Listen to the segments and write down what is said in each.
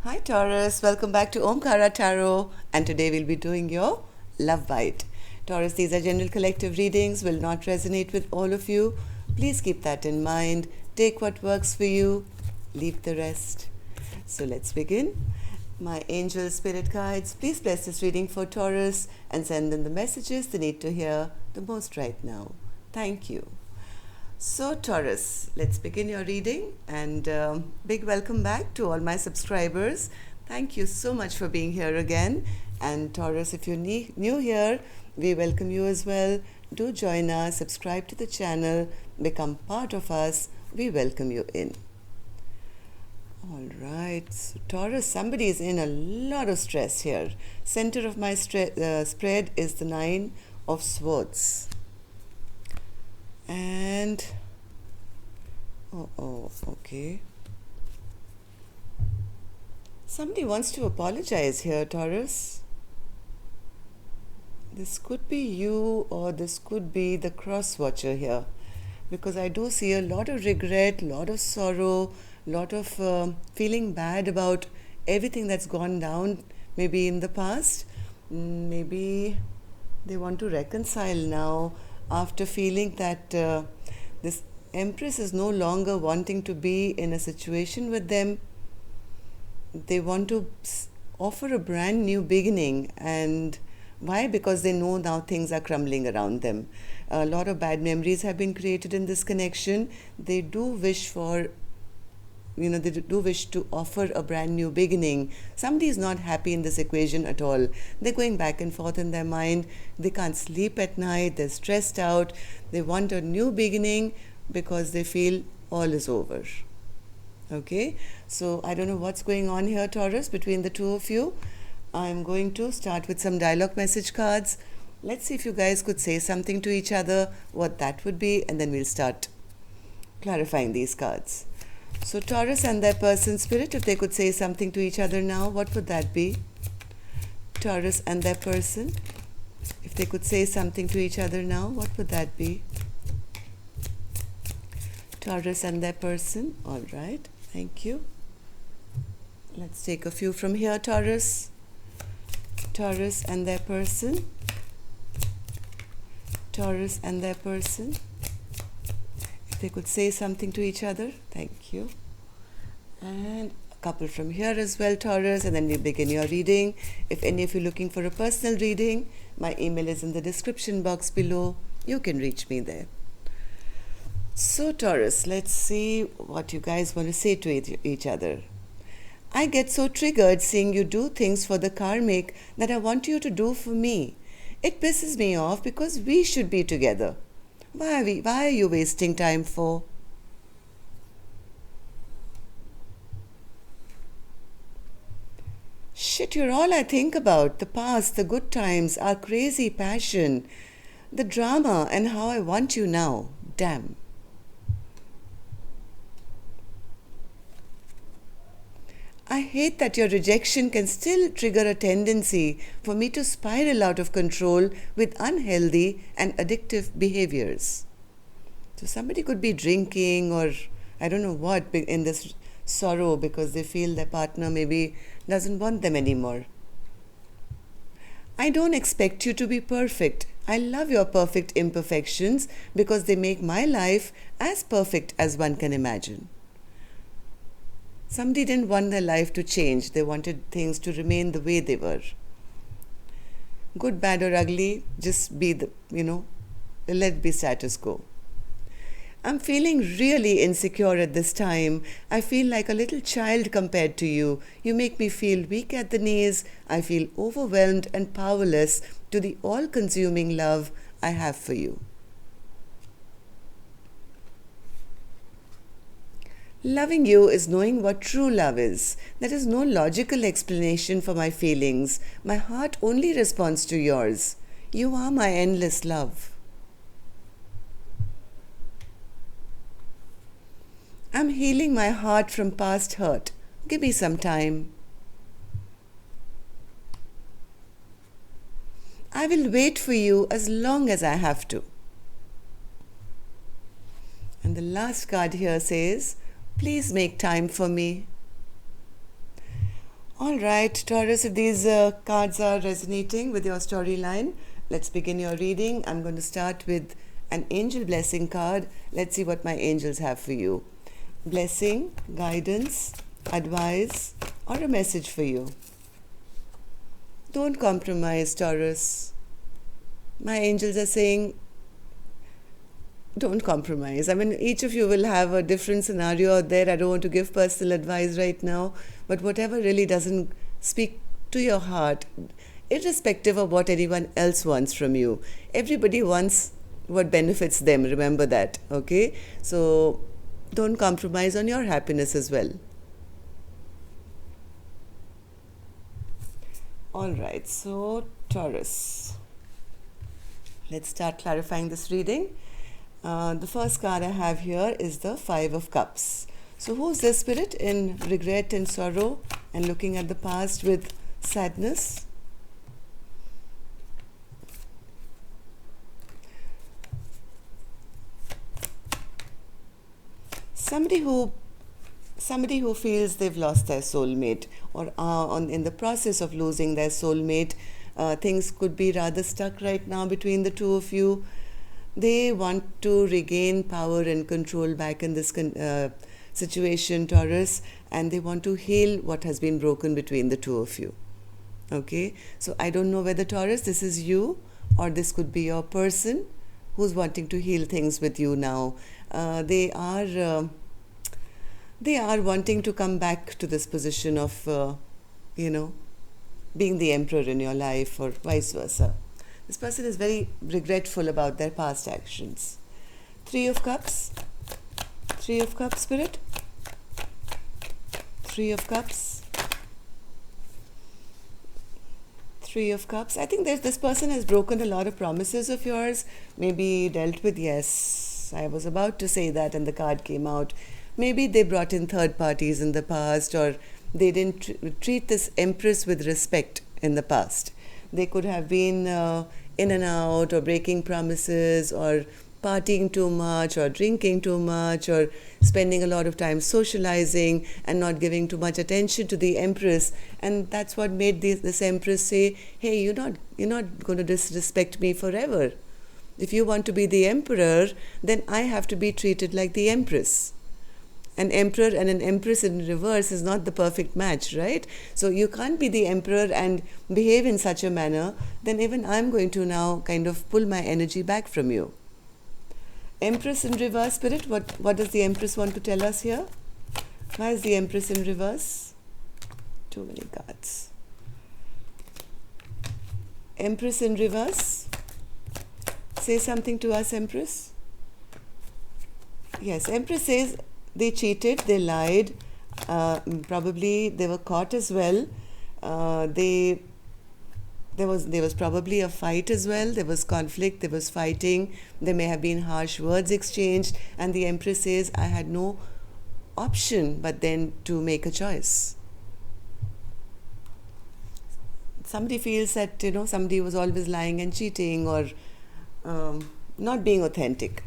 Hi Taurus, welcome back to Omkara Tarot, and today we'll be doing your Love Bite. Taurus, these are general collective readings, will not resonate with all of you. Please keep that in mind. Take what works for you, leave the rest. So let's begin. My angel spirit guides, please bless this reading for Taurus and send them the messages they need to hear the most right now. Thank you. So, Taurus, let's begin your reading, and big welcome back to all my subscribers. Thank you so much for being here again. And, Taurus, if you're new here, we welcome you as well. Do join us, subscribe to the channel, become part of us. We welcome you in. All right, so Taurus, somebody is in a lot of stress here. Center of my spread is the Nine of Swords. And okay. Somebody wants to apologize here, Taurus. This could be you, or this could be the cross watcher here, because I do see a lot of regret, lot of sorrow, lot of feeling bad about everything that's gone down maybe in the past. Maybe they want to reconcile now after feeling that this Empress is no longer wanting to be in a situation with them. They want to offer a brand new beginning. And why? Because they know now things are crumbling around them. A lot of bad memories have been created in this connection. They do wish for, they do wish to offer a brand new beginning. Somebody is not happy in this equation at all. They're going back and forth in their mind. They can't sleep at night. They're stressed out. They want a new beginning because they feel all is over. Okay, so I don't know what's going on here, Taurus, between the two of you. I'm going to start with some dialogue message cards. Let's see if you guys could say something to each other, what that would be, and then we'll start clarifying these cards. So Taurus and their person spirit, if they could say something to each other now, what would that be? Taurus and their person, if they could say something to each other now, what would that be? Taurus and their person. All right, thank you. Let's take a few from here, Taurus. Taurus and their person. Taurus and their person. If they could say something to each other, thank you. And a couple from here as well, Taurus, and then we begin your reading. If any of you are looking for a personal reading, my email is in the description box below. You can reach me there. So Taurus, let's see what you guys want to say to each other. I get so triggered seeing you do things for the karmic that I want you to do for me. It pisses me off because we should be together. Why are you wasting time for? Shit, you're all I think about. The past, the good times, our crazy passion, the drama, and how I want you now. Damn. I hate that your rejection can still trigger a tendency for me to spiral out of control with unhealthy and addictive behaviors. So somebody could be drinking or I don't know what in this sorrow because they feel their partner maybe doesn't want them anymore. I don't expect you to be perfect. I love your perfect imperfections because they make my life as perfect as one can imagine. Somebody didn't want their life to change. They wanted things to remain the way they were. Good, bad or ugly, just be let it be status quo. I'm feeling really insecure at this time. I feel like a little child compared to you. You make me feel weak at the knees. I feel overwhelmed and powerless to the all-consuming love I have for you. Loving you is knowing what true love is. There is no logical explanation for my feelings. My heart only responds to yours. You are my endless love. I'm healing my heart from past hurt. Give me some time. I will wait for you as long as I have to. And the last card here says, please make time for me. All right, Taurus, if these cards are resonating with your storyline, let's begin your reading. I'm going to start with an angel blessing card. Let's see what my angels have for you. Blessing, guidance, advice, or a message for you. Don't compromise, Taurus. My angels are saying, don't compromise. I mean, each of you will have a different scenario out there. I don't want to give personal advice right now, but whatever really doesn't speak to your heart, irrespective of what anyone else wants from you, everybody wants what benefits them. Remember that, okay? So don't compromise on your happiness as well. All right, so Taurus. Let's start clarifying this reading. The first card I have here is the Five of Cups. So who's the spirit in regret and sorrow and looking at the past with sadness? Somebody who feels they've lost their soulmate or are in the process of losing their soulmate. Things could be rather stuck right now between the two of you. They want to regain power and control back in this situation, Taurus, and they want to heal what has been broken between the two of you. Okay, so I don't know whether, Taurus, this is you or this could be your person who's wanting to heal things with you now. They are wanting to come back to this position of, being the emperor in your life or vice versa. This person is very regretful about their past actions. Three of Cups. Three of Cups, Spirit. Three of Cups. Three of Cups. I think this person has broken a lot of promises of yours. Maybe dealt with, yes, I was about to say that and the card came out. Maybe they brought in third parties in the past, or they didn't treat this empress with respect in the past. They could have been in and out, or breaking promises, or partying too much, or drinking too much, or spending a lot of time socializing and not giving too much attention to the empress. And that's what made this empress say, hey, you're not going to disrespect me forever. If you want to be the emperor, then I have to be treated like the empress. An emperor and an empress in reverse is not the perfect match, right? So you can't be the emperor and behave in such a manner. Then even I'm going to now kind of pull my energy back from you. Empress in reverse, Spirit, what does the empress want to tell us here? Why is the empress in reverse? Too many cards. Empress in reverse. Say something to us, Empress. Yes, Empress says they cheated, they lied, probably they were caught as well. There was probably a fight as well. There was conflict, there was fighting, there may have been harsh words exchanged, and the Empress says, I had no option but then to make a choice. Somebody feels that, somebody was always lying and cheating, or not being authentic.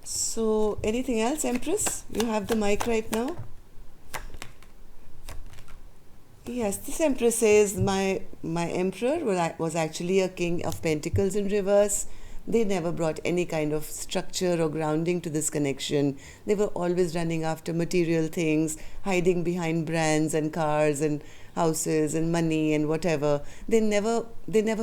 So, anything else, Empress? You have the mic right now. Yes, this Empress says my emperor was actually a king of pentacles in reverse. They never brought any kind of structure or grounding to this connection. They were always running after material things, hiding behind brands and cars and houses and money and whatever. They never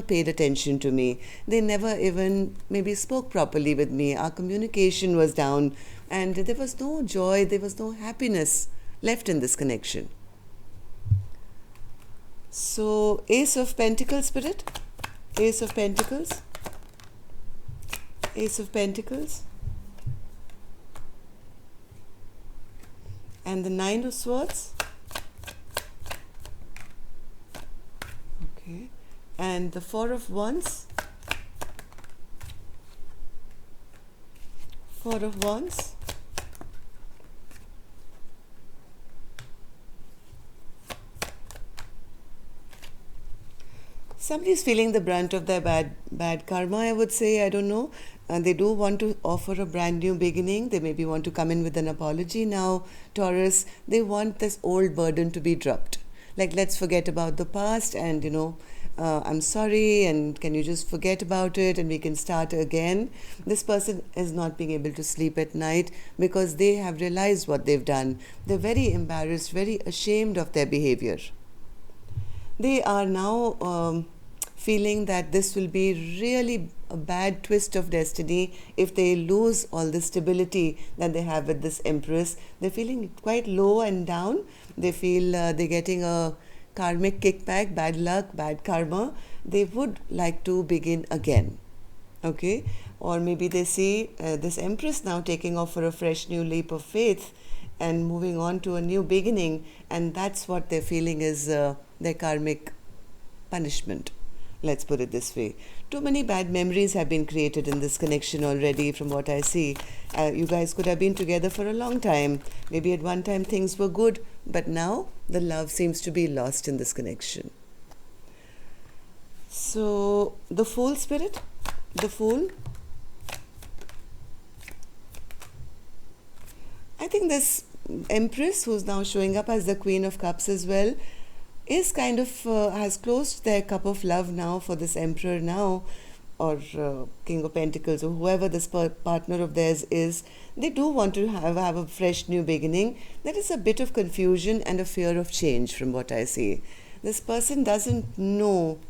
paid attention to me. They never even maybe spoke properly with me. Our communication was down, and there was no joy, there was no happiness left in this connection. So, Ace of Pentacles, Spirit. Ace of Pentacles. Ace of Pentacles. And the Nine of Swords. Okay. And the Four of Wands. Four of Wands. Somebody is feeling the brunt of their bad karma, I would say. I don't know. They do want to offer a brand new beginning. They maybe want to come in with an apology now, Taurus. They want this old burden to be dropped. Like, let's forget about the past, and I'm sorry, and can you just forget about it and we can start again. This person is not being able to sleep at night because they have realized what they've done. They're very embarrassed, very ashamed of their behavior. They are now feeling that this will be really a bad twist of destiny if they lose all the stability that they have with this Empress. They're feeling quite low and down. They feel they're getting a karmic kickback, bad luck, bad karma. They would like to begin again. Okay? Or maybe they see this Empress now taking off for a fresh new leap of faith and moving on to a new beginning, and that's what they're feeling is their karmic punishment. Let's put it this way. Too many bad memories have been created in this connection already, from what I see. You guys could have been together for a long time. Maybe at one time things were good, but now the love seems to be lost in this connection. So, the Fool spirit, the Fool. I think this Empress, who's now showing up as the Queen of Cups as well, is kind of has closed their cup of love now for this Emperor now, or King of Pentacles, or whoever this partner of theirs is. They do want to have a fresh new beginning. There is a bit of confusion and a fear of change from what I see. This person doesn't know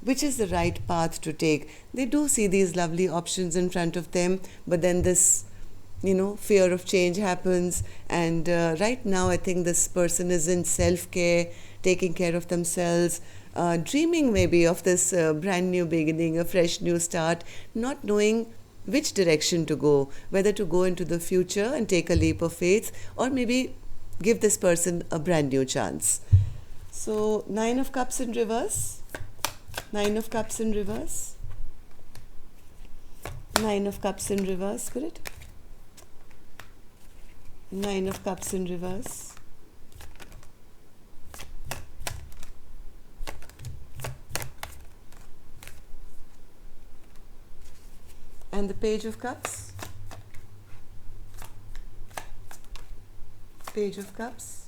which is the right path to take. They do see these lovely options in front of them, but then this fear of change happens, and right now I think this person is in self-care, taking care of themselves, dreaming maybe of this brand new beginning, a fresh new start, not knowing which direction to go, whether to go into the future and take a leap of faith, or maybe give this person a brand new chance. So, Nine of Cups in reverse, Nine of Cups in reverse, Nine of Cups in reverse, Spirit. Nine of Cups in reverse. And the Page of Cups. Page of Cups.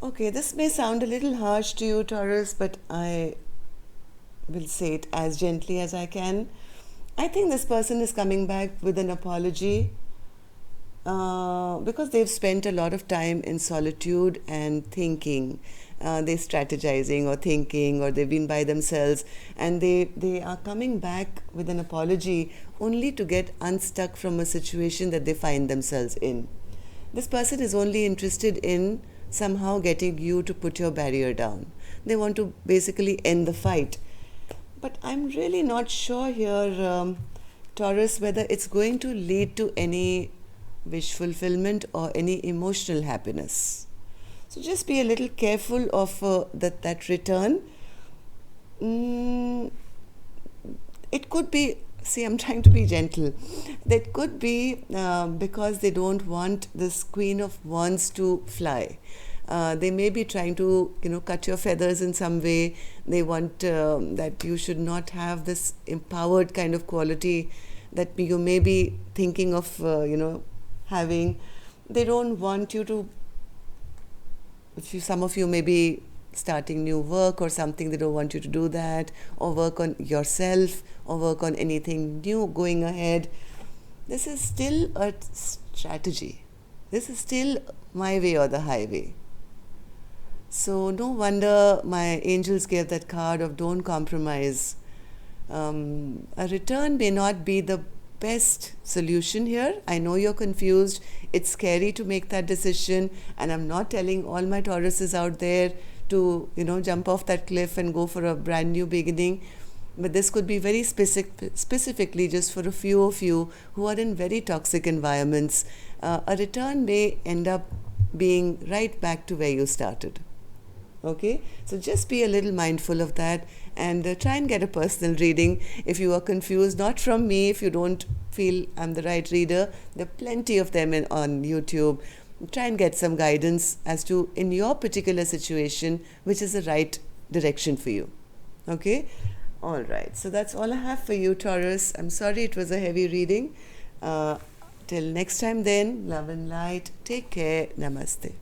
Okay, this may sound a little harsh to you, Taurus, but I will say it as gently as I can. I think this person is coming back with an apology because they've spent a lot of time in solitude and thinking. They're strategizing or thinking, or they've been by themselves, and they are coming back with an apology only to get unstuck from a situation that they find themselves in. This person is only interested in somehow getting you to put your barrier down. They want to basically end the fight. But I'm really not sure here, Taurus, whether it's going to lead to any wish fulfillment or any emotional happiness. So just be a little careful of that return. It could be, see, I'm trying to be gentle. That could be because they don't want this Queen of Wands to fly. They may be trying to, cut your feathers in some way. They want that you should not have this empowered kind of quality that you may be thinking of, having. They don't want you to, some of you may be starting new work or something, they don't want you to do that, or work on yourself, or work on anything new going ahead. This is still a strategy. This is still my way or the highway. So no wonder my angels gave that card of don't compromise. A return may not be the best solution here. I know you're confused. It's scary to make that decision, and I'm not telling all my Tauruses out there to, jump off that cliff and go for a brand new beginning. But this could be very specifically just for a few of you who are in very toxic environments. A return may end up being right back to where you started. Okay, so just be a little mindful of that, and try and get a personal reading if you are confused. Not from me, if you don't feel I'm the right reader. There are plenty of them on YouTube. Try and get some guidance as to, in your particular situation, which is the right direction for you. Okay, all right, so that's all I have for you, Taurus. I'm sorry it was a heavy reading. Till next time, then, love and light. Take care. Namaste.